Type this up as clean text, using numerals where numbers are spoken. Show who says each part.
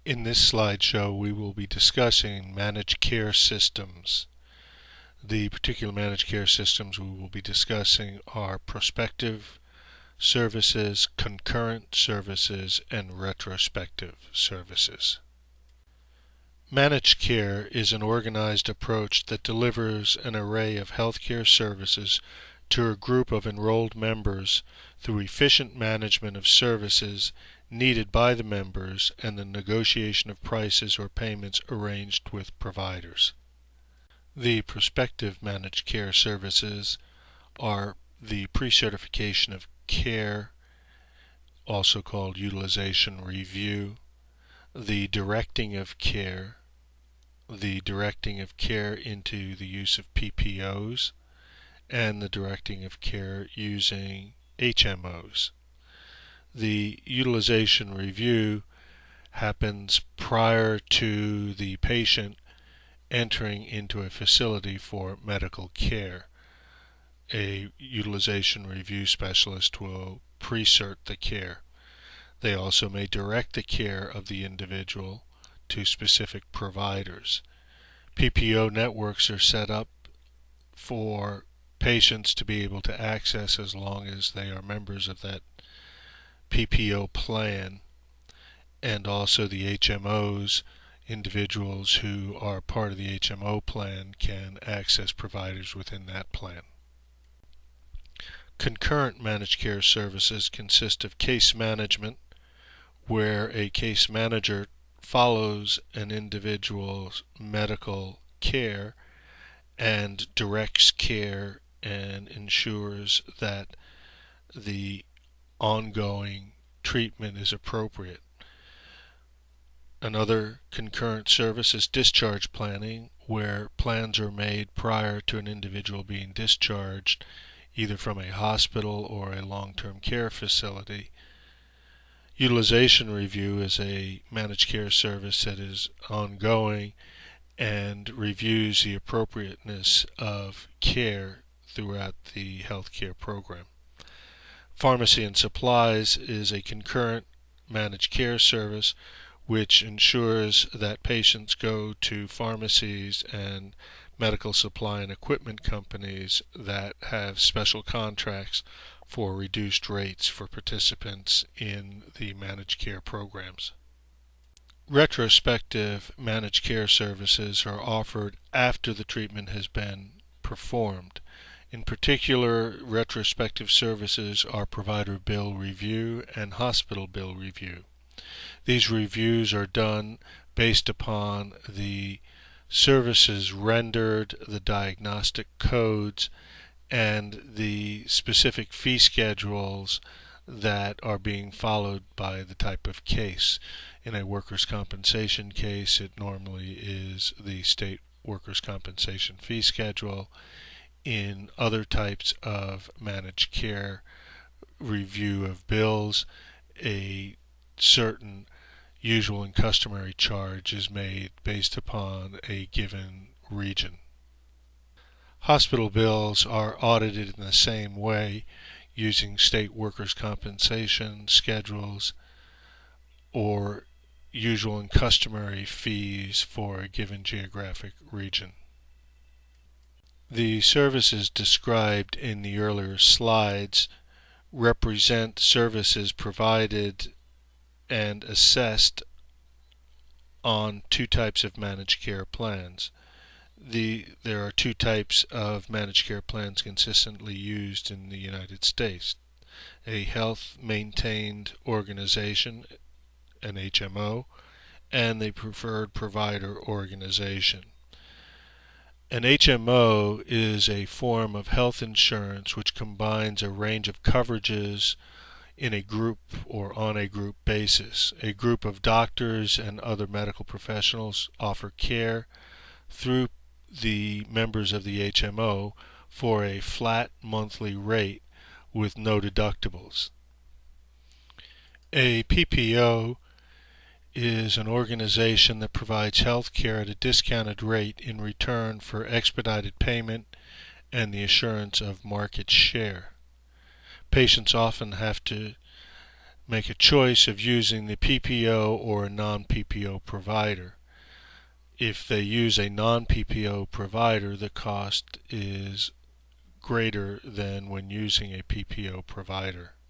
Speaker 1: In this slideshow, we will be discussing managed care systems. The particular managed care systems we will be discussing are Prospective services, Concurrent services, and Retrospective services. Managed care is an organized approach that delivers an array of healthcare services to a group of enrolled members through efficient management of services needed by the members and the negotiation of prices or payments arranged with providers. The prospective managed care services are the pre-certification of care, also called utilization review, the directing of care into the use of PPOs, and the directing of care using HMOs. The utilization review happens prior to the patient entering into a facility for medical care. A utilization review specialist will pre-cert the care. They also may direct the care of the individual to specific providers. PPO networks are set up for patients to be able to access as long as they are members of that PPO plan, and also the HMOs, individuals who are part of the HMO plan can access providers within that plan. Concurrent managed care services consist of case management, where a case manager follows an individual's medical care and directs care and ensures that the ongoing treatment is appropriate. Another concurrent service is discharge planning, where plans are made prior to an individual being discharged, either from a hospital or a long-term care facility. Utilization review is a managed care service that is ongoing and reviews the appropriateness of care throughout the healthcare program. Pharmacy and supplies is a concurrent managed care service which ensures that patients go to pharmacies and medical supply and equipment companies that have special contracts for reduced rates for participants in the managed care programs. Retrospective managed care services are offered after the treatment has been performed. In particular, retrospective services are provider bill review and hospital bill review. These reviews are done based upon the services rendered, the diagnostic codes, and the specific fee schedules that are being followed by the type of case. In a workers' compensation case, it normally is the state workers' compensation fee schedule. In other types of managed care review of bills, a certain usual and customary charge is made based upon a given region. Hospital bills are audited in the same way, using state workers' compensation schedules or usual and customary fees for a given geographic region. The services described in the earlier slides represent services provided and assessed on two types of managed care plans. There are two types of managed care plans consistently used in the United States: a health maintained organization, an HMO, and the preferred provider organization. An HMO is a form of health insurance which combines a range of coverages in a group or on a group basis. A group of doctors and other medical professionals offer care through the members of the HMO for a flat monthly rate with no deductibles. A PPO is an organization that provides health care at a discounted rate in return for expedited payment and the assurance of market share. Patients often have to make a choice of using the PPO or a non-PPO provider. If they use a non-PPO provider, the cost is greater than when using a PPO provider.